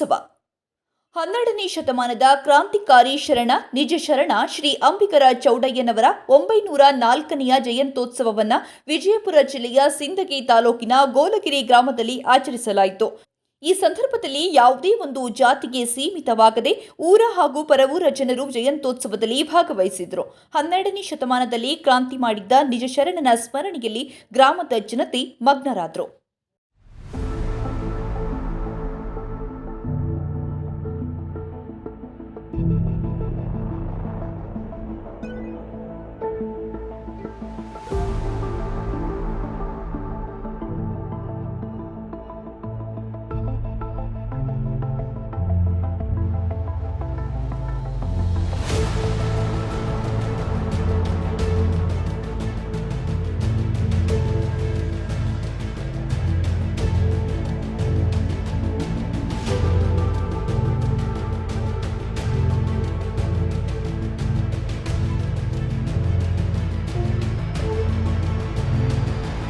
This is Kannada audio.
ಜಯಂತ್ಯೋತ್ಸವ 12ನೇ ಶತಮಾನದ ಕ್ರಾಂತಿಕಾರಿ ಶರಣ ನಿಜ ಶರಣ ಶ್ರೀ ಅಂಬಿಗರ ಚೌಡಯ್ಯನವರ 904ನೆಯ ಜಯಂತ್ಯೋತ್ಸವವನ್ನು ವಿಜಯಪುರ ಜಿಲ್ಲೆಯ ಸಿಂದಗಿ ತಾಲೂಕಿನ ಗೋಲಗಿರಿ ಗ್ರಾಮದಲ್ಲಿ ಆಚರಿಸಲಾಯಿತು. ಈ ಸಂದರ್ಭದಲ್ಲಿ ಯಾವುದೇ ಒಂದು ಜಾತಿಗೆ ಸೀಮಿತವಾಗದೆ ಊರ ಹಾಗೂ ಪರವೂರ ಜನರು ಜಯಂತ್ಯೋತ್ಸವದಲ್ಲಿ ಭಾಗವಹಿಸಿದರು. 12ನೇ ಶತಮಾನದಲ್ಲಿ ಕ್ರಾಂತಿ ಮಾಡಿದ್ದ ನಿಜ ಶರಣನ ಸ್ಮರಣೆಯಲ್ಲಿ ಗ್ರಾಮದ ಜನತೆ ಮಗ್ನರಾದರು.